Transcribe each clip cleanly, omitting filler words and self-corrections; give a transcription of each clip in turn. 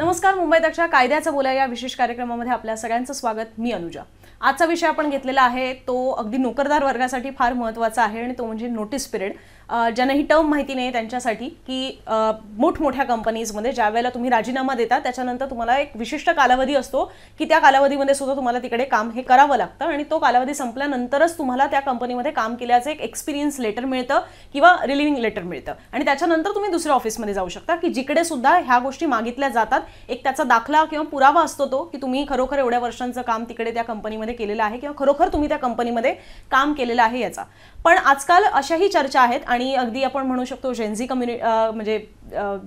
नमस्कार, मुंबई तकच्या कायद्याचं बोला या विशेष कार्यक्रमामध्ये आपल्या सगळ्यांचं स्वागत। मी अनुजा। आजचा विषय आपण घेतलेला आहे तो अगदी नोकरदार वर्गासाठी फार महत्त्वाचा आहे आणि तो म्हणजे नोटीस पिरियड। ज्यांना ही टर्म माहिती नाही त्यांच्यासाठी की मोठमोठ्या कंपनीजमध्ये ज्या वेळेला तुम्ही राजीनामा देता त्याच्यानंतर तुम्हाला एक विशिष्ट कालावधी असतो की त्या कालावधीमध्ये सुद्धा तुम्हाला तिकडे काम हे करावं लागतं आणि तो कालावधी संपल्यानंतरच तुम्हाला त्या कंपनीमध्ये काम केल्याचं एक एक्सपिरियन्स लेटर मिळतं किंवा रिलीव्हिंग लेटर मिळतं आणि त्याच्यानंतर तुम्ही दुसऱ्या ऑफिसमध्ये जाऊ शकता की जिकडे सुद्धा ह्या गोष्टी मागितल्या जातात। एक त्याचा दाखला किंवा पुरावा असतो तो की तुम्ही खरोखर एवढ्या वर्षांचं काम तिकडे त्या कंपनीमध्ये केलेलं आहे किंवा खरोखर तुम्ही त्या कंपनीमध्ये काम केलेलं आहे याचा। पण आजकाल अशाही चर्चा आहेत आणि अगदी आपण म्हणू शकतो जेनझी कम्युनिटी म्हणजे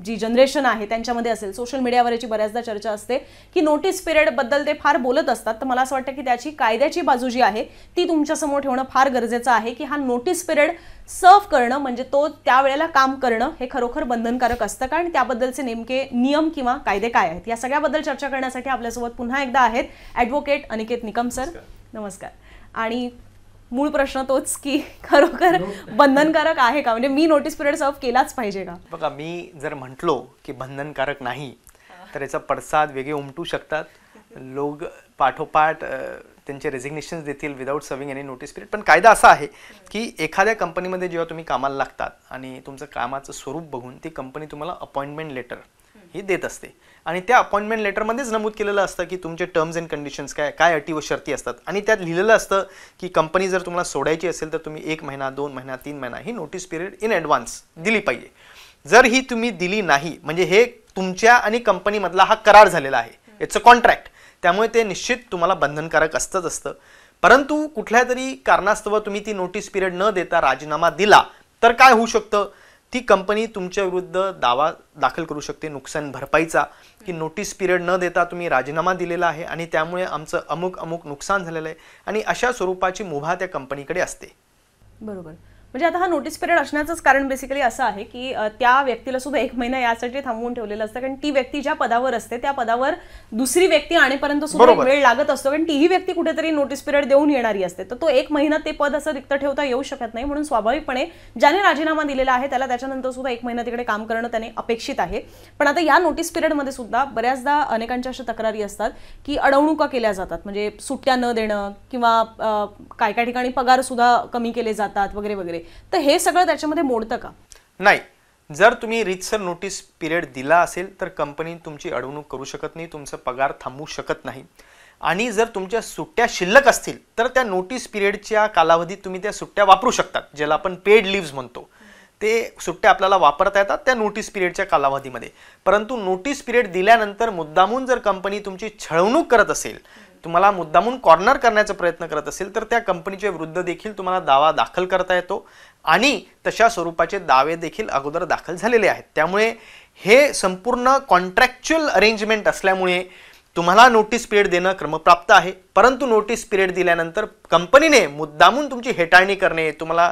जी जनरेशन आहे त्यांच्यामध्ये असेल सोशल मीडियावर याची बऱ्याचदा चर्चा असते की नोटीस पिरियड बद्दल ते फार बोलत असतात। तर मला असं वाटतं की त्याची कायद्याची बाजू जी आहे ती तुमच्या समोर ठेवणं फार गरजेचं आहे की हा नोटीस पिरियड सर्व करणं म्हणजे तो त्या वेळेला काम करणं हे खरोखर बंधनकारक असतं कारण त्याबद्दलचे नेमके नियम किंवा कायदे काय आहेत या सगळ्याबद्दल चर्चा करण्यासाठी आपल्यासोबत पुन्हा एकदा आहेत ॲडव्होकेट अनिकेत निकम सर। नमस्कार। आणि मूळ प्रश्न तोच की खरोखर बंधनकारक आहे का, म्हणजे मी नोटीस पिरियड सर्व केलाच पाहिजे का? बघा, मी जर म्हटलो की बंधनकारक नाही तर याचा पडसाद वेगळे उमटू शकतात। लोक पाठोपाठ त्यांचे रेझिग्नेशन्स देतील without serving any notice period. पण कायदा असा आहे की एखाद्या कंपनीमध्ये जेव्हा तुम्ही कामाला लागतात आणि तुमचं कामाचं स्वरूप बघून ती कंपनी तुम्हाला अपॉइंटमेंट लेटर ही देत असते आणि त्या अपॉइंटमेंट लेटरमध्येच नमूद केलेलं असतं की तुमचे टर्म्स अँड कंडिशन्स काय काय अटी व शर्ती असतात आणि त्यात लिहिलेलं असतं की कंपनी जर तुम्हाला सोडायची असेल तर तुम्ही 1 महिना 2 महिना 3 महिना ही नोटीस पिरियड इन ॲडव्हान्स दिली पाहिजे। जर ही तुम्ही दिली नाही म्हणजे हे तुमच्या आणि कंपनीमधला हा करार झालेला आहे, इट्स अ कॉन्ट्रॅक्ट, त्यामुळे ते निश्चित तुम्हाला बंधनकारक असतं। परंतु कुठल्या तरी कारणास्तव तुम्ही ती नोटीस पिरियड न देता राजीनामा दिला तर काय होऊ शकतं, ती कंपनी तुमच्या विरुद्ध दावा दाखल करू शकते नुकसान भरपाईचा की नोटीस पिरियड न देता तुम्ही राजीनामा दिलेला आहे आणि त्यामुळे आमचं अमुक नुकसान झालेलं आहे आणि अशा स्वरूपाची मुभा त्या कंपनीकडे असते। बरोबर, म्हणजे आता हा नोटीस पिरियड असण्याचंच कारण बेसिकली असं आहे की त्या व्यक्तीला सुद्धा 1 महिना यासाठी थांबवून ठेवलेलं असतं कारण ती व्यक्ती ज्या पदावर असते त्या पदावर दुसरी व्यक्ती आणेपर्यंत सुद्धा वेळ लागत असतो कारण तीही व्यक्ती कुठेतरी नोटीस पिरियड देऊन येणारी असते। तर तो 1 महिना ते पद असं रिक्त ठेवता येऊ शकत नाही म्हणून स्वाभाविकपणे ज्याने राजीनामा दिलेला आहे त्याला त्याच्यानंतर सुद्धा 1 महिना तिकडे काम करणं त्याने अपेक्षित आहे। पण आता या नोटीस पिरियडमध्ये सुद्धा बऱ्याचदा अनेकांच्या अशा तक्रारी असतात की अडवणुका केल्या जातात, म्हणजे सुट्ट्या न देणं किंवा काय काय ठिकाणी पगार सुद्धा कमी केले जातात वगैरे वगैरे। तर हे सगळं त्याच्यामध्ये मोडतं का? नाही, जर तुम्ही रीतसर नोटीस पिरियड दिला असेल तर कंपनी तुमची अडवणूक करू शकत नाही, तुमचा पगार थांबवू शकत नाही आणि जर तुमच्या सुट्ट्या शिल्लक असतील तर त्या नोटीस पिरियडच्या कालावधीत तुम्ही त्या सुट्ट्या वापरू शकतात, ज्याला आपण पेड लिव्हज म्हणतो। ते सुट्ट्या आपल्याला वापरता येतात त्या नोटीस पिरियडच्या कालावधीमध्ये। परंतु नोटीस पिरियड दिल्यानंतर मुद्दामून जर कंपनी तुमची छळवणूक करत असेल, तुम्हाला मुद्दामून कॉर्नर करण्याचा प्रयत्न करत असेल तर त्या कंपनीच्या विरुद्ध देखील तुम्हाला दावा दाखल करता येतो आणि तशा स्वरूपाचे दावे देखील अगोदर दाखल झालेले आहेत। त्यामुळे हे संपूर्ण कॉन्ट्रॅक्च्युअल अरेंजमेंट असल्यामुळे तुम्हाला नोटीस पिरियड देणं क्रमप्राप्त आहे। परंतु नोटीस पिरियड दिल्यानंतर कंपनीने मुद्दामून तुमची हेटाळणी करणे, तुम्हाला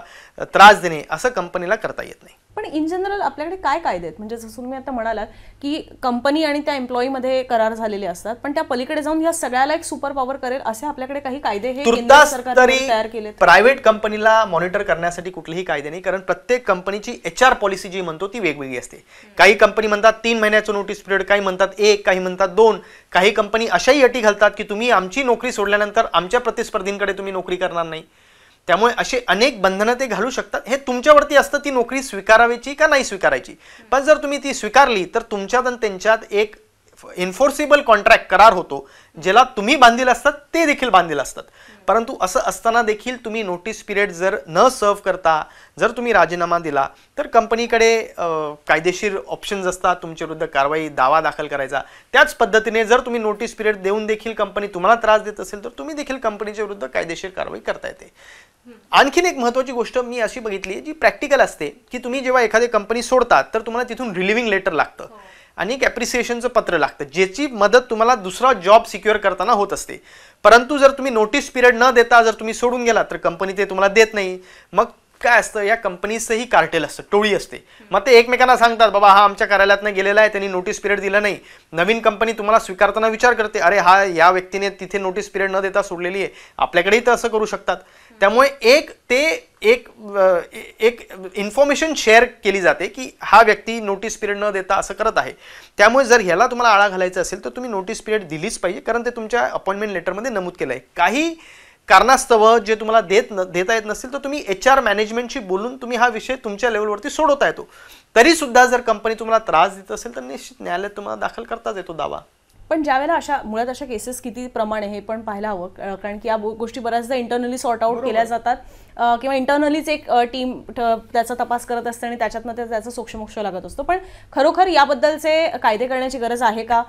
त्रास देणे असं कंपनीला करता येत नाही। पण इन जनरल आपल्याकडे काय कायदे आहेत, म्हणजे जसं तुम्ही आता म्हणालात की कंपनी आणि त्या एम्प्लॉईमध्ये करार झालेले असतात पण त्या पलीकडे जाऊन या सगळ्याला एक सुपर पॉवर करेल असे आपल्याकडे काही कायदे हे केंद्र सरकारने तयार केले? प्रायव्हेट कंपनीला मॉनिटर करण्यासाठी कुठलेही कायदे नाही कारण प्रत्येक कंपनीची HR पॉलिसी जी म्हणतो ती वेगवेगळी असते। काही कंपनी म्हणतात 3 महिन्याचं नोटीस पिरियड, काही म्हणतात 1, काही म्हणतात 2, काही कंपनी अशाही अटी घालतात की तुम्ही आमची नोकरी सोडल्यानंतर आमच्या प्रतिस्पर्धींकडे तुम्ही नोकरी करणार नाही। त्यामुळे असे अनेक बंधनं ते घालू शकतात, हे तुमच्यावरती असतं ती नोकरी स्वीकारायची का नाही स्वीकारायची। पण जर तुम्ही ती स्वीकारली तर तुमच्यात आणि त्यांच्यात एक एन्फोर्सेबल कॉन्ट्रॅक्ट करार होतो, ज्याला तुम्ही बांधील असतात ते देखील बांधील असतात। परंतु असं असताना देखील तुम्ही नोटीस पिरियड जर न सर्व करता जर तुम्ही राजीनामा दिला तर कंपनीकडे कायदेशीर ऑप्शन्स असतात तुमच्या विरुद्ध कारवाई दावा दाखल करायचा। त्याच पद्धतीने जर तुम्ही नोटीस पिरियड देऊन देखील कंपनी तुम्हाला त्रास देत असेल तर तुम्ही देखील कंपनीच्या विरुद्ध कायदेशीर कारवाई करता येते। आणखीन एक महत्त्वाची गोष्ट मी अशी बघितली जी प्रॅक्टिकल असते की तुम्ही जेव्हा एखादी कंपनी सोडतात तर तुम्हाला तिथून रिलिव्हिंग लेटर लागतं आणि एक ॲप्रिसिएशनचं पत्र लागतं ज्याची मदत तुम्हाला दुसरा जॉब सिक्युअर करताना होत असते। परंतु जर तुम्ही नोटीस पिरियड न देता जर तुम्ही सोडून गेलात तर कंपनी ते तुम्हाला देत नाही। मग काय असतं, या कंपनीचंही कार्टेल असतं, टोळी असते। मग ते एकमेकांना सांगतात बाबा हा आमच्या कार्यालयातनं गेलेला आहे, त्यांनी नोटीस पिरियड दिलं नाही। नवीन कंपनी तुम्हाला स्वीकारताना विचार करते अरे हा या व्यक्तीने तिथे नोटीस पिरियड न देता सोडलेली आहे, आपल्याकडेही तर असं करू शकतात। त्यामुळे एक इन्फॉर्मेशन शेअर केली जाते की हा व्यक्ती नोटीस पिरियड न देता असं करत आहे. त्यामुळे जर ह्याला तुम्हाला आळा घालायचा असेल तर तुम्ही नोटीस पिरियड दिलीच पाहिजे, कारण ते तुमच्या अपॉइंटमेंट लेटरमध्ये नमूद केलं आहे. काही कारणास्तव जे तुम्हाला देता येत नसेल तर तुम्ही HR मॅनेजमेंटशी बोलून तुम्ही हा विषय तुमच्या लेवलवरती सोडवता येतो. तरी सुद्धा जर कंपनी तुम्हाला त्रास देत असेल तर निश्चित न्यायालयात तुम्हाला दाखल करताच येतो दावा. पण ज्यावेळेला मुळात अशा केसेस किती प्रमाणे हे पण पाहायला हवं, कारण की या गोष्टी बऱ्याचदा इंटरनली सॉर्ट आउट केल्या जातात किंवा इंटरनलीच एक टीम त्याचा तपास करत असते आणि त्याच्यातनं त्याचा सोक्षमोक्ष लागत असतो. पण खरोखर याबद्दलचे कायदे करण्याची गरज आहे का,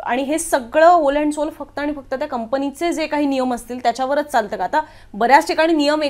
आणि हे सगळं होल अँड सोल फक्त आणि फक्त त्या कंपनीचे जे काही नियम असतील त्याच्यावरच चालतं का? आता बऱ्याच ठिकाणी नियम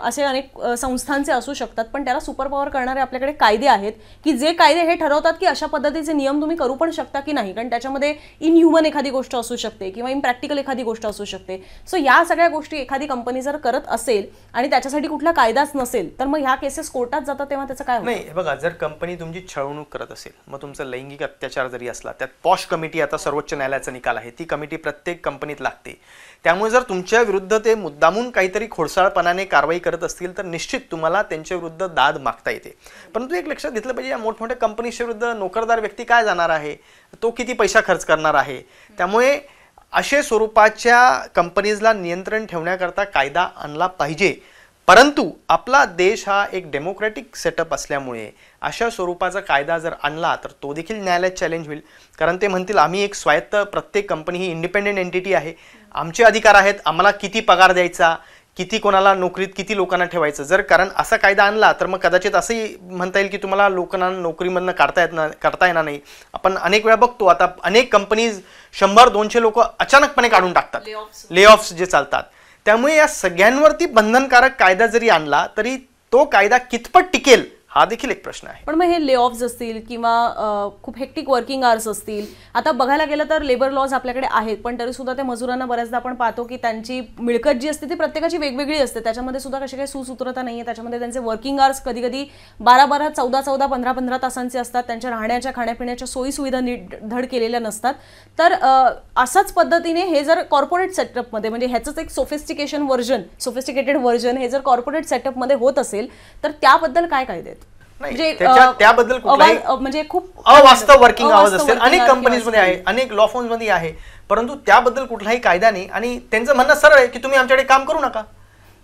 असे अनेक संस्थांचे असू शकतात, पण त्याला सुपर पॉवर करणारे आपल्याकडे कायदे आहेत की जे कायदे हे ठरवतात की अशा पद्धतीचे नियम तुम्ही करू पण शकता की नाही, कारण त्याच्यामध्ये इनह्युमन एखादी गोष्ट असू शकते किंवा इम्प्रॅक्टिकल एखादी गोष्ट असू शकते. सो या सगळ्या गोष्टी एखादी कंपनी जर करत असेल आणि त्याच्यासाठी कुठला कायदाच नसेल तर मग ह्या केसेस कोर्टात जातात तेव्हा त्याचं काय? नाही बघा, जर कंपनी तुमची छळवणूक करत असेल, मग तुमचा लैंगिक अत्याचार जरी असला, त्यात पॉश कमिटी आता सर्वोच्च न्यायालयाचा निकाल आहे, ती कमिटी प्रत्येक कंपनीत लागते. त्यामुळे जर तुमच्या विरुद्ध ते मुद्दामून काहीतरी खोडसाळपणाने कारवाई करत असतील तर निश्चित तुम्हाला त्यांच्या विरुद्ध दाद मागता येते. परंतु एक लक्षात घेतलं पाहिजे, या मोठमोठ्या कंपनीच्या विरुद्ध नोकरदार व्यक्ती काय जाणार आहे, तो किती पैसा खर्च करणार आहे. त्यामुळे अशा स्वरूपाच्या कंपनीजला नियंत्रण ठेवण्याकरता कायदा आणला पाहिजे. परंतु आपला देश हा एक डेमोक्रॅटिक सेटअप असल्यामुळे अशा स्वरूपाचा कायदा जर आणला तर तो देखील न्यायालयात चॅलेंज होईल, कारण ते म्हणतील आम्ही एक स्वायत्त, प्रत्येक कंपनी ही इंडिपेंडेंट एंटिटी आहे, आमचे अधिकार आहेत, आम्हाला किती पगार द्यायचा, किती कोणाला नोकरीत किती लोकांना ठेवायचं. जर कारण असा कायदा आणला तर मग कदाचित असंही म्हणता येईल की तुम्हाला लोकांना नोकरीमधनं करता येणार नाही. आपण अनेक वेळा बघतो, आता अनेक कंपनीज 100-200 लोक अचानकपणे काढून टाकतात, ले ऑफ्स जे चालतात. त्यामुळे या सगळ्यांवरती बंधनकारक कायदा जरी आणला तरी तो कायदा कितपत टिकेल हा देखील एक प्रश्न आहे. पण मग हे ले ऑफ्स असतील किंवा खूप हेक्टिक वर्किंग आवर्स असतील, आता बघायला गेलं तर लेबर लॉज आपल्याकडे आहेत, पण तरी सुद्धा त्या मजुरांना बऱ्याचदा आपण पाहतो की त्यांची मिळकत जी असते ती प्रत्येकाची वेगवेगळी असते, त्याच्यामध्ये सुद्धा कशी काही सुसूत्रता नाही आहे. त्याच्यामध्ये त्यांचे वर्किंग आवर्स कधी कधी 12-12, 14-14, 15-15 तासांचे असतात. त्यांच्या राहण्याच्या खाण्यापिण्याच्या सोयी सुविधा नीट धड केलेल्या नसतात. तर असाच पद्धतीने हे जर कॉर्पोरेट सेटअपमध्ये, म्हणजे ह्याचंच एक सोफिस्टिकेटेड व्हर्जन हे जर कॉर्पोरेट सेटअपमध्ये होत असेल तर त्याबद्दल काय कायदे आहेत? त्याबद्दल म्हणजे खूप अवास्तव वर्किंग आवर्स असतील, अनेक कंपनीजमध्ये आहे, अनेक लॉ फर्म्समध्ये आहे, परंतु त्याबद्दल कुठलाही कायदा नाही. आणि त्यांचं म्हणणं सरळ आहे की तुम्ही आमच्याकडे काम करू नका,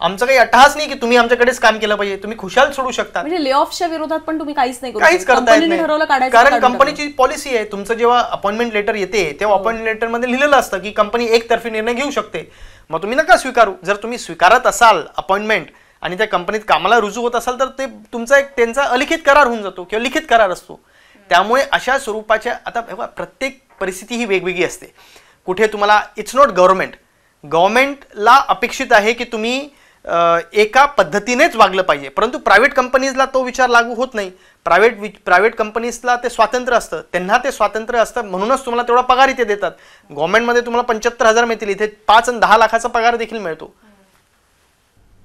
आमचा काही अट्टहास नाही की तुम्ही आमच्याकडेच काम केलं पाहिजे, तुम्ही खुशाल सोडू शकता. म्हणजे ले ऑफच्या विरोधात पण तुम्ही काहीच नाही करता येत नाही, कारण कंपनीची पॉलिसी आहे. तुमचं जेव्हा अपॉइंटमेंट लेटर येते तेव्हा अपॉइंटमेंट लेटरमध्ये लिहिलेलं असतं की कंपनी एकतर्फी निर्णय घेऊ शकते. मग तुम्ही नका स्वीकारू. जर तुम्ही स्वीकारत असाल अपॉइंटमेंट आणि त्या कंपनीत कामाला रुजू होत असाल तर ते तुमचा एक त्यांचा अलिखित करार होऊन जातो किंवा लिखित करार असतो. त्यामुळे अशा स्वरूपाच्या, आता प्रत्येक परिस्थिती ही वेगवेगळी असते. कुठे तुम्हाला इट्स नॉट गव्हर्नमेंटला अपेक्षित आहे की तुम्ही एका पद्धतीनेच वागलं पाहिजे, परंतु प्रायव्हेट कंपनीजला तो विचार लागू होत नाही. प्रायव्हेट कंपनीजला ते स्वातंत्र्य असतं, त्यांना ते स्वातंत्र्य असतं, म्हणूनच तुम्हाला तेवढा पगार इथे देतात. गव्हर्नमेंटमध्ये तुम्हाला 75,000 मिळतील, इथे 5 आणि 10 लाखाचा पगार देखील मिळतो.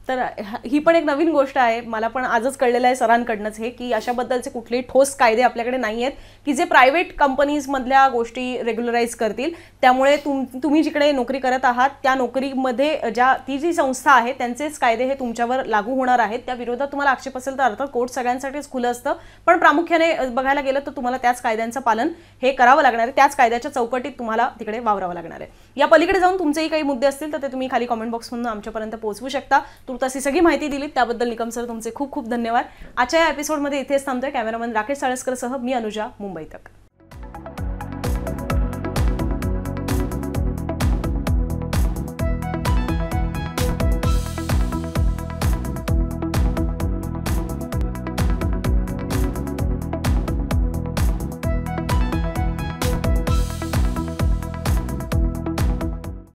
तर ही पण एक नवीन गोष्ट आहे, मला पण आजच कळलेलं आहे सरांकडनंच हे, की अशाबद्दलचे कुठलेही ठोस कायदे आपल्याकडे नाही आहेत की जे प्रायव्हेट कंपनीजमधल्या गोष्टी रेग्युलराईज करतील. त्यामुळे तुम्ही जिकडे नोकरी करत आहात त्या नोकरीमध्ये ती जी संस्था आहे त्यांचेच कायदे हे तुमच्यावर लागू होणार आहेत. त्या विरोधात तुम्हाला आक्षेप असेल तर अर्थात कोर्ट सगळ्यांसाठीच खुलं असतं, पण प्रामुख्याने बघायला गेलं तर तुम्हाला त्याच कायद्यांचं पालन हे करावं लागणार आहे, त्याच कायद्याच्या चौकटीत तुम्हाला तिकडे वावरावं लागणार आहे. या पलीकडे जाऊन तुमचेही काही मुद्दे असतील तर ते तुम्ही खाली कॉमेंट बॉक्समधून आमच्यापर्यंत पोहोचवू शकता. तशी सगळी माहिती दिली त्याबद्दल निकम सर तुमचे खूप खूप धन्यवाद. आजच्या या एपिसोडमध्ये इथेच थांबतोय. कॅमेरामन राकेश साळस्करसह मी अनुजा, मुंबई तक.